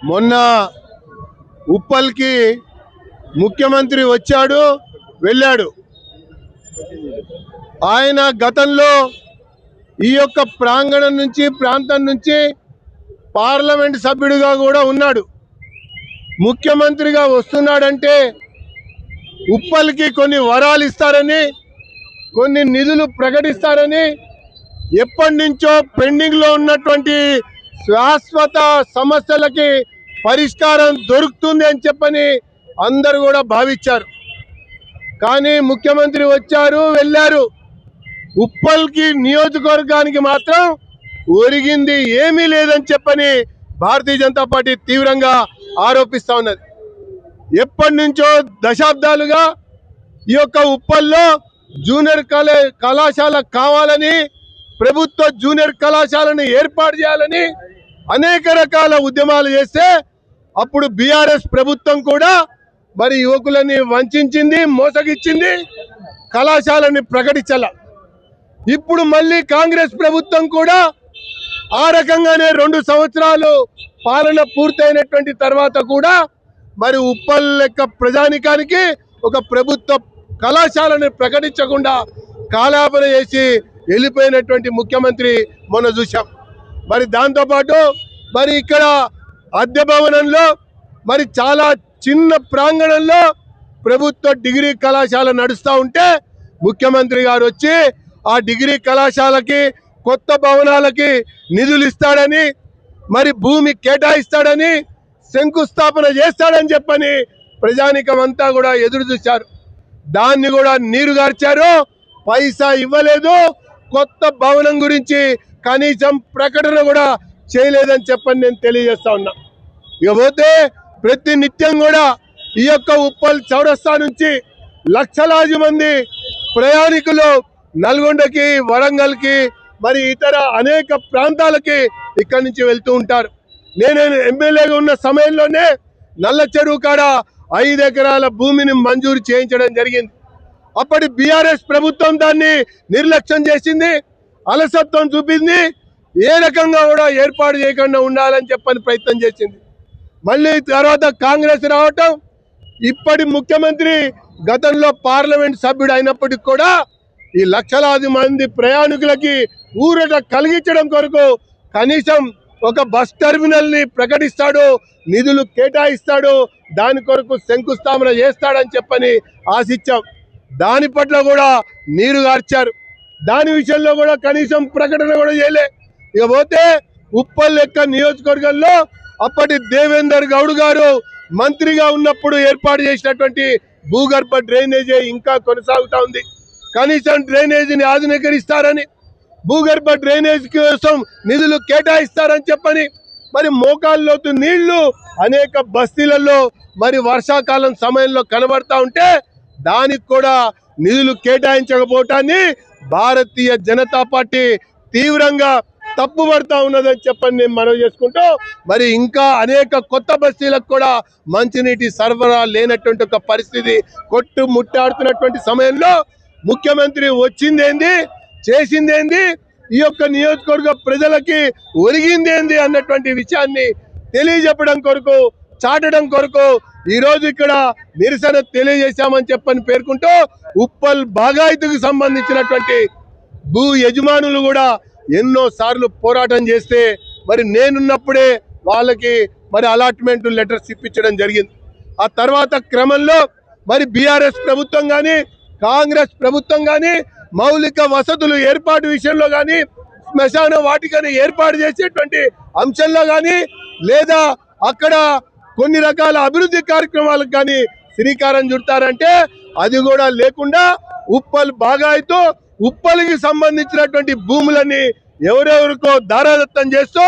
మొన్న ఉప్పల్కి ముఖ్యమంత్రి వచ్చాడు, వెళ్ళాడు. ఆయన గతంలో ఈ యొక్క ప్రాంగణం నుంచి ప్రాంతం నుంచి పార్లమెంట్ సభ్యుడిగా కూడా ఉన్నాడు. ముఖ్యమంత్రిగా వస్తున్నాడంటే ఉప్పల్కి కొన్ని వరాలు ఇస్తారని, కొన్ని నిధులు ప్రకటిస్తారని, ఎప్పటి నుంచో పెండింగ్లో ఉన్నటువంటి శాశ్వత సమస్యలకి పరిష్కారం దొరుకుతుంది అని చెప్పని అందరూ కూడా భావించారు. కానీ ముఖ్యమంత్రి వచ్చారు, వెళ్ళారు. ఉప్పల్కి నియోజకవర్గానికి మాత్రం ఒరిగింది ఏమీ లేదని చెప్పని భారతీయ జనతా పార్టీ తీవ్రంగా ఆరోపిస్తూ ఉన్నది. ఎప్పటి నుంచో దశాబ్దాలుగా ఈ యొక్క ఉప్పల్లో జూనియర్ కళాశాల కావాలని, ప్రభుత్వ జూనియర్ కళాశాలను ఏర్పాటు చేయాలని అనేక రకాల ఉద్యమాలు చేస్తే అప్పుడు బీఆర్ఎస్ ప్రభుత్వం కూడా మరి యువకులని వంచింది, మోసగిచ్చింది, కళాశాలని ప్రకటించాల. ఇప్పుడు మళ్ళీ కాంగ్రెస్ ప్రభుత్వం కూడా ఆ రకంగానే 2 సంవత్సరాలు పాలన పూర్తయినటువంటి తర్వాత కూడా మరి ఉప్పల్ లెక్క ప్రజానికానికి ఒక ప్రభుత్వ కళాశాలను ప్రకటించకుండా కాలాపన చేసి వెళ్ళిపోయినటువంటి ముఖ్యమంత్రి మొన్న చూశాం. మరి దాంతోపాటు మరి ఇక్కడ అద్దె భవనంలో మరి చాలా చిన్న ప్రాంగణంలో ప్రభుత్వ డిగ్రీ కళాశాల నడుస్తూ ఉంటే ముఖ్యమంత్రి గారు వచ్చి ఆ డిగ్రీ కళాశాలకి కొత్త భవనాలకి నిధులు ఇస్తాడని, మరి భూమి కేటాయిస్తాడని, శంకుస్థాపన చేస్తాడని చెప్పని ప్రజానికం అంతా కూడా ఎదురు చూశారు. దాన్ని కూడా నీరు గార్చారు, పైసా ఇవ్వలేదు. కొత్త భవనం గురించి కనీసం ప్రకటన కూడా చేయలేదని చెప్పని నేను తెలియజేస్తా ఉన్నా. ఇకపోతే ప్రతి నిత్యం కూడా ఈ యొక్క ఉప్పల్ చౌరస్తా నుంచి లక్షలాది మంది ప్రయాణికులు నల్గొండకి, వరంగల్కి, మరి ఇతర అనేక ప్రాంతాలకి ఇక్కడి నుంచి వెళ్తూ ఉంటారు. నేను ఎమ్మెల్యేగా ఉన్న సమయంలోనే నల్ల చెరువు కాడ 5 ఎకరాల భూమిని మంజూరు చేయించడం జరిగింది. అప్పటి బీఆర్ఎస్ ప్రభుత్వం దాన్ని నిర్లక్ష్యం చేసింది, అలసత్వం చూపింది, ఏ రకంగా కూడా ఏర్పాటు చేయకుండా ఉండాలని చెప్పని ప్రయత్నం చేసింది. మళ్ళీ తర్వాత కాంగ్రెస్ రావటం, ఇప్పటి ముఖ్యమంత్రి గతంలో పార్లమెంట్ సభ్యుడు అయినప్పటికీ కూడా ఈ లక్షలాది మంది ప్రయాణికులకి ఊరట కలిగించడం కొరకు కనీసం ఒక బస్ టెర్మినల్ని ప్రకటిస్తాడు, నిధులు కేటాయిస్తాడు, దాని కొరకు శంకుస్థాపన చేస్తాడని చెప్పని ఆశించాం. దాని పట్ల కూడా నీరు గార్చారు. దాని విషయంలో కూడా కనీసం ప్రకటన కూడా చేయలే. ఇకపోతే ఉప్పల్ లెక్క నియోజకవర్గంలో అప్పటి దేవేందర్ గౌడ్ గారు మంత్రిగా ఉన్నప్పుడు ఏర్పాటు చేసినటువంటి భూగర్భ డ్రైనేజీ ఇంకా కొనసాగుతూ ఉంది. కనీసం డ్రైనేజీని ఆధునీకరిస్తారని, భూగర్భ డ్రైనేజ్ కోసం నిధులు కేటాయిస్తారని చెప్పని మరి మోకాల్లోతు నీళ్లు అనేక బస్తీలలో మరి వర్షాకాలం సమయంలో కనబడతా ఉంటే దానికి కూడా నిధులు కేటాయించకపోవటాన్ని భారతీయ జనతా పార్టీ తీవ్రంగా తప్పుపడతా ఉన్నదని చెప్పని నేను మనవి చేసుకుంటూ, మరి ఇంకా అనేక కొత్త బస్తీలకు కూడా మంచినీటి సరఫరా లేనటువంటి ఒక పరిస్థితి కొట్టు ముట్టాడుతున్నటువంటి సమయంలో ముఖ్యమంత్రి వచ్చిందేంది, చేసిందేంది, ఈ యొక్క నియోజకవర్గ ప్రజలకి ఒరిగిందేంది అన్నటువంటి విషయాన్ని తెలియజెప్పడం కొరకు, చాటడం కొరకు ఈరోజు ఇక్కడ నిరసన తెలియజేశామని చెప్పని పేర్కొంటూ, ఉప్పల్ బాగాయితుకు సంబంధించినటువంటి భూ యజమానులు కూడా ఎన్నో సార్లు పోరాటం చేస్తే మరి నేనున్నప్పుడే వాళ్ళకి మరి అలాట్మెంట్ లెటర్స్ ఇప్పించడం జరిగింది. ఆ తర్వాత క్రమంలో మరి బీఆర్ఎస్ ప్రభుత్వం కానీ, కాంగ్రెస్ ప్రభుత్వం కానీ మౌలిక వసతులు ఏర్పాటు విషయంలో కానీ, శ్మశాన వాటికని ఏర్పాటు చేసేటువంటి అంశంలో కానీ, లేదా అక్కడ కొన్ని రకాల అభివృద్ధి కార్యక్రమాలకు కానీ శ్రీకారం చుడతారంటే అది కూడా లేకుండా ఉప్పల్ బాగాయితో ఉప్పల్కి సంబంధించినటువంటి భూములని ఎవరెవరికో దారాదత్తం చేస్తూ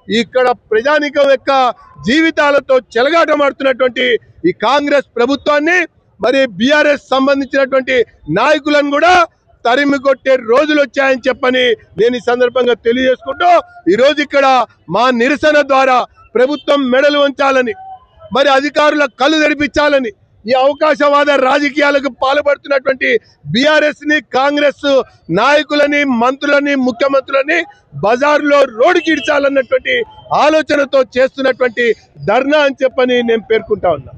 ఇక్కడ ప్రజానికం యొక్క జీవితాలతో చెలగాటమాడుతున్నటువంటి ఈ కాంగ్రెస్ ప్రభుత్వాన్ని మరి బీఆర్ఎస్ సంబంధించినటువంటి నాయకులను కూడా తరిమి కొట్టే రోజులు వచ్చాయని చెప్పని నేను ఈ సందర్భంగా తెలియజేసుకుంటూ, ఈరోజు ఇక్కడ మా నిరసన ద్వారా ప్రభుత్వం మెడలు వంచాలని, మరి అధికారుల కళ్ళు తెరిపించాలని, ఈ అవకాశవాద రాజకీయాలకు పాల్పడుతున్నటువంటి బీఆర్ఎస్ ని, కాంగ్రెస్ నాయకులని, మంత్రులని, ముఖ్యమంత్రులని బజార్లో రోడ్డుకి ఇడ్చాలన్నటువంటి ఆలోచనతో చేస్తున్నటువంటి ధర్నా అని చెప్పని నేను పేర్కొంటా ఉన్నా.